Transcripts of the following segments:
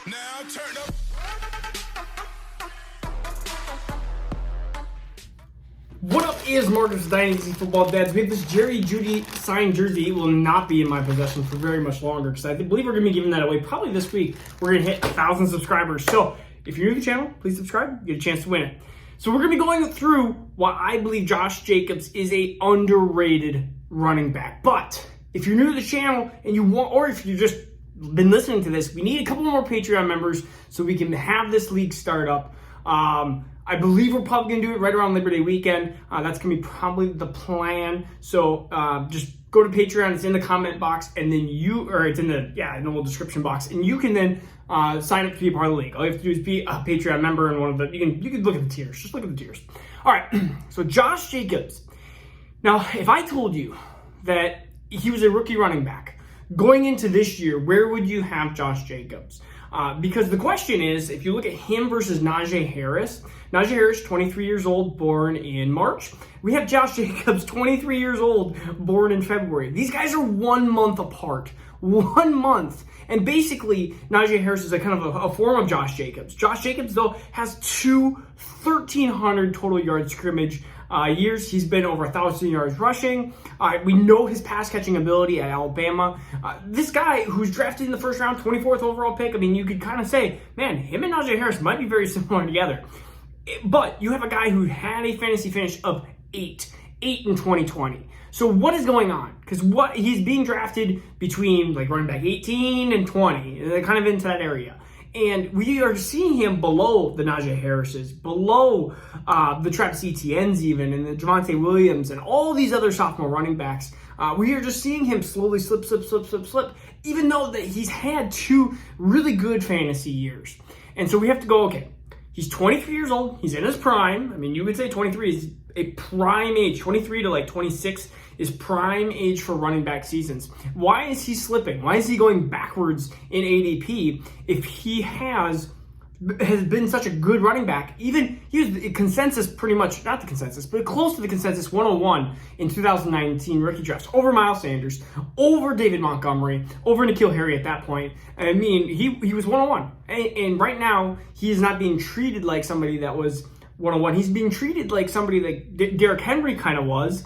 Now turn up. What up is Marcus Dynasty Football Dads. We have this Jerry Jeudy signed jersey. It will not be in my possession for very much longer because I believe we're going to be giving that away probably this week. We're going to hit 1,000 subscribers. So if you're new to the channel, please subscribe. You get a chance to win it. So we're going to be going through why I believe Josh Jacobs is a underrated running back. But if you're new to the channel and you want, or if you've just been listening to this, we need a couple more Patreon members so we can have this league start up. I believe we're probably going to do it right around Labor Day weekend. That's going to be probably the plan. So just go to Patreon. It's in the comment box, and then it's in the little description box, and you can then sign up to be a part of the league. All you have to do is be a Patreon member, and you can look at the tiers. Just look at the tiers. All right. So Josh Jacobs. Now, if I told you that he was a rookie running back going into this year, where would you have Josh Jacobs? Because the question is, if you look at him versus Najee Harris, 23 years old, born in March. We have Josh Jacobs, 23 years old, born in February. These guys are 1 month apart. 1 month. And basically, Najee Harris is a kind of a form of Josh Jacobs. Josh Jacobs, though, has two 1,300 total yard scrimmage years. He's been over 1,000 yards rushing. We know his pass catching ability at Alabama. This guy who's drafted in the first round, 24th overall pick, I mean, you could kind of say, man, him and Najee Harris might be very similar together. But you have a guy who had a fantasy finish of 8 in 2020. So what is going on? Because he's being drafted between like running back 18 and 20, kind of into that area. And we are seeing him below the Najee Harrises, below the Travis Etienne's even, and the Javonte Williams, and all these other sophomore running backs. We are just seeing him slowly slip, even though that he's had two really good fantasy years. And so we have to go, okay, he's 23 years old. He's in his prime. I mean, you would say 23 is a prime age. 23 to like 26 is prime age for running back seasons. Why is he slipping? Why is he going backwards in ADP if he has been such a good running back? Even he was the consensus, pretty much, not the consensus, but close to the consensus 101 in 2019 rookie drafts over Miles Sanders, over David Montgomery, over N'Keal Harry at that point. I mean, he was 101. And right now, he is not being treated like somebody that was 101. He's being treated like somebody like Derrick Henry kind of was,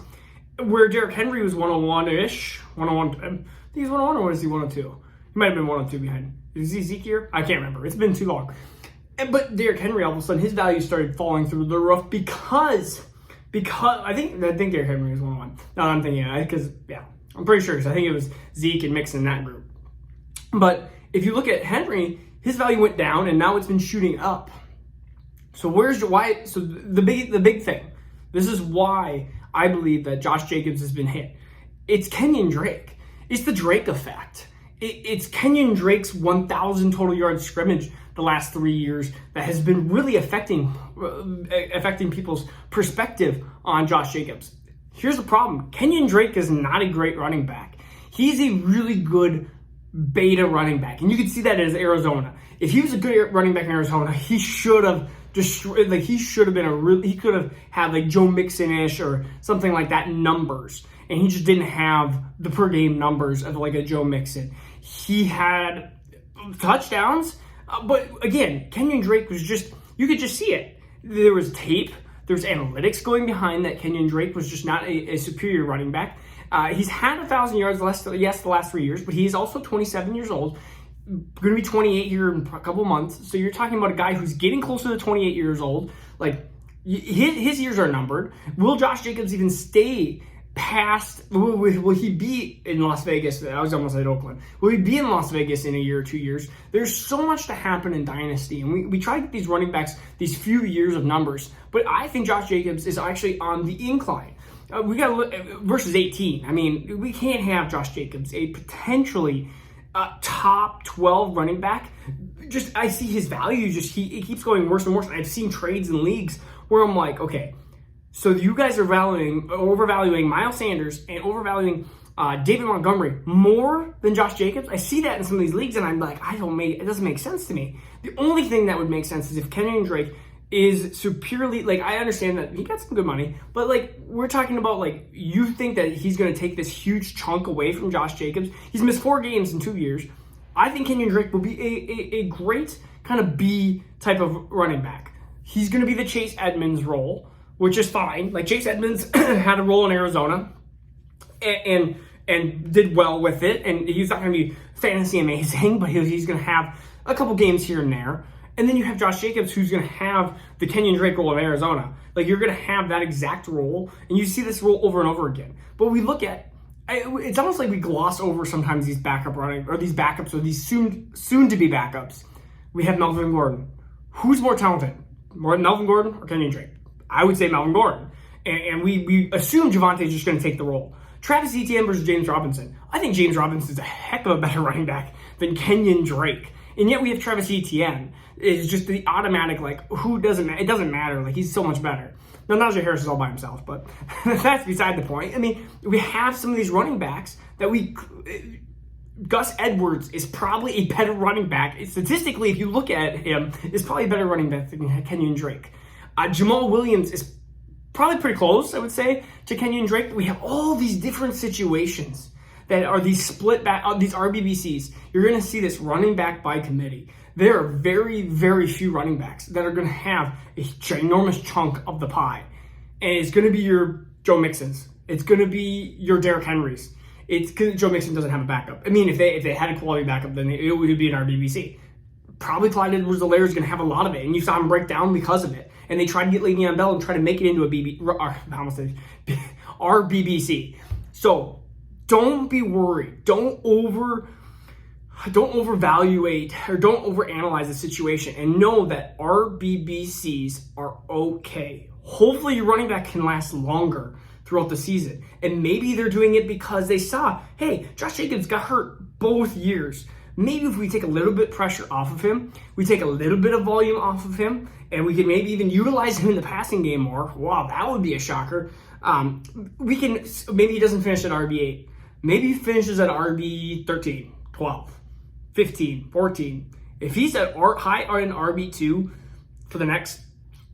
where Derrick Henry was 101-ish. 101. I think he's 101, or was he 102? He might have been 102 behind. Is he Zeke here? I can't remember. It's been too long. But Derrick Henry, all of a sudden, his value started falling through the roof because I think Derrick Henry was 101. No, I'm thinking I'm pretty sure, because I think it was Zeke and Mixon in that group. But if you look at Henry, his value went down, and now it's been shooting up. So why? So the big thing. This is why I believe that Josh Jacobs has been hit. It's Kenyan Drake. It's the Drake effect. It's Kenyan Drake's 1,000 total yard scrimmage the last 3 years that has been really affecting people's perspective on Josh Jacobs. Here's the problem. Kenyan Drake is not a great running back. He's a really good beta running back. And you can see that as Arizona. If he was a good running back in Arizona, he should have destroyed, he could have had like Joe Mixon-ish or something like that numbers. And he just didn't have the per game numbers of like a Joe Mixon. He had touchdowns, but again, Kenyan Drake was you could just see it. There was tape, there's analytics going behind that Kenyan Drake was just not a superior running back. He's had 1,000 yards the last 3 years, but he's also 27 years old. Going to be 28 here in a couple months. So you're talking about a guy who's getting closer to 28 years old. Like, his years are numbered. Will Josh Jacobs even stay past? Will he be in Las Vegas? I was almost at Oakland. Will he be in Las Vegas in a year or 2 years? There's so much to happen in Dynasty. And we try to get these running backs these few years of numbers. But I think Josh Jacobs is actually on the incline. We got to look versus 18. I mean, we can't have Josh Jacobs, a potentially top 12 running back. I see his value he keeps going worse and worse. And I've seen trades in leagues where I'm like, okay, so you guys are overvaluing Miles Sanders and overvaluing David Montgomery more than Josh Jacobs. I see that in some of these leagues, and I'm like, it doesn't make sense to me. The only thing that would make sense is if Kenyan Drake is superiorly, like, I understand that he got some good money, but like, we're talking about, like, you think that he's going to take this huge chunk away from Josh Jacobs. He's missed 4 games in 2 years. I think Kenyan Drake will be a great kind of B type of running back. He's going to be the Chase Edmonds role, which is fine. Like Chase Edmonds had a role in Arizona and did well with it. And he's not going to be fantasy amazing, but he's going to have a couple games here and there. And then you have Josh Jacobs, who's going to have the Kenyan Drake role in Arizona. Like, you're going to have that exact role, and you see this role over and over again. But we look at, it's almost like we gloss over sometimes these backup running, or these backups, or these soon-to-be backups. We have Melvin Gordon. Who's more talented? More Melvin Gordon or Kenyan Drake? I would say Melvin Gordon. And we assume Javonte's just going to take the role. Travis Etienne versus James Robinson. I think James Robinson is a heck of a better running back than Kenyan Drake. And yet we have Travis Etienne. It's just the automatic, like, it doesn't matter. Like, he's so much better. Now, Najee Harris is all by himself, but that's beside the point. I mean, we have some of these running backs that Gus Edwards is probably a better running back. Statistically, if you look at him, is probably a better running back than Kenyan Drake. Jamal Williams is probably pretty close, I would say, to Kenyan Drake. We have all these different situations that are these split back, these RBBCs. You're going to see this running back by committee. There are very, very few running backs that are going to have a ginormous chunk of the pie. And it's going to be your Joe Mixons. It's going to be your Derrick Henrys. It's because Joe Mixon doesn't have a backup. I mean, if they had a quality backup, then it would be an RBBC. Probably Clyde Edwards-Helaire is going to have a lot of it, and you saw him break down because of it. And they tried to get Le'Veon Bell and try to make it into a RBBC. So don't be worried. Don't overvaluate or don't overanalyze the situation, and know that RBBCs are okay. Hopefully your running back can last longer throughout the season. And maybe they're doing it because they saw, hey, Josh Jacobs got hurt both years. Maybe if we take a little bit of pressure off of him, we take a little bit of volume off of him, and we can maybe even utilize him in the passing game more. Wow, that would be a shocker. Maybe he doesn't finish at RB8. Maybe he finishes at RB 13, 12. 15, 14. If he's at high in RB2 for the next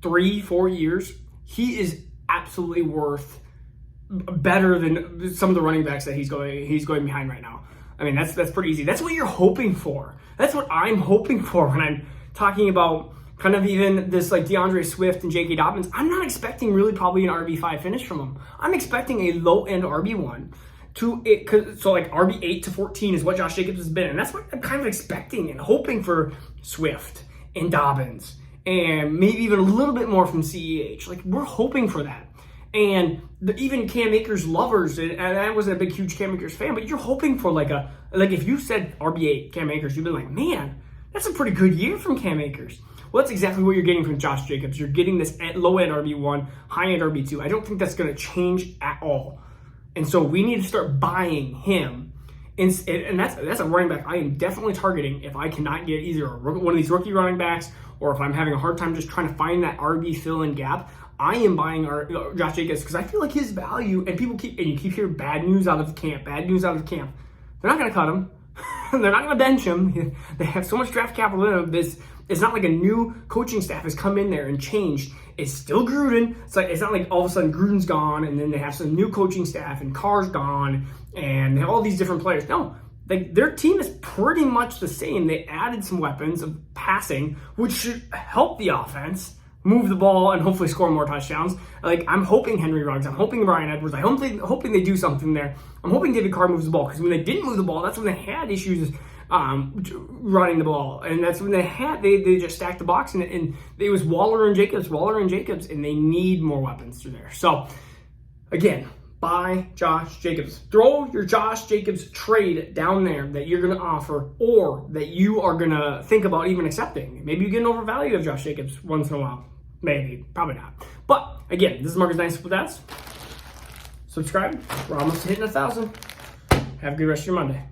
3-4 years, he is absolutely worth better than some of the running backs that he's going behind right now. I mean, that's pretty easy. That's what you're hoping for. That's what I'm hoping for when I'm talking about kind of even this like DeAndre Swift and J.K. Dobbins. I'm not expecting really probably an RB5 finish from him. I'm expecting a low-end RB1. So like RB8 to 14 is what Josh Jacobs has been. And that's what I'm kind of expecting and hoping for Swift and Dobbins. And maybe even a little bit more from CEH. Like, we're hoping for that. And even Cam Akers lovers, and I wasn't a big, huge Cam Akers fan, but you're hoping for like if you said RB8 Cam Akers, you'd be like, man, that's a pretty good year from Cam Akers. Well, that's exactly what you're getting from Josh Jacobs. You're getting this low-end RB1, high-end RB2. I don't think that's going to change at all. And so we need to start buying him. And that's a running back I am definitely targeting if I cannot get either one of these rookie running backs, or if I'm having a hard time just trying to find that RB fill-in gap. I am buying Josh Jacobs because I feel like his value, and you keep hearing bad news out of the camp. They're not going to cut him. They're not going to bench him. They have so much draft capital in him. It's not like a new coaching staff has come in there and changed. It's still Gruden. It's not like all of a sudden Gruden's gone and then they have some new coaching staff and Carr's gone and they have all these different players. No, their team is pretty much the same. They added some weapons of passing, which should help the offense move the ball and hopefully score more touchdowns. Like, I'm hoping Henry Ruggs, I'm hoping Brian Edwards, I'm hoping they do something there. I'm hoping David Carr moves the ball, because when they didn't move the ball, that's when they had issues running the ball, and that's when they just stacked the box, and it was Waller and Jacobs, and they need more weapons through there. So again, buy Josh Jacobs. Throw your Josh Jacobs trade down there that you're going to offer, or that you are going to think about even accepting. Maybe you get an overvalue of Josh Jacobs once in a while. Maybe, probably not. But again, this is Marcus Dynasty Football Dads. Subscribe. We're almost hitting 1,000. Have a good rest of your Monday.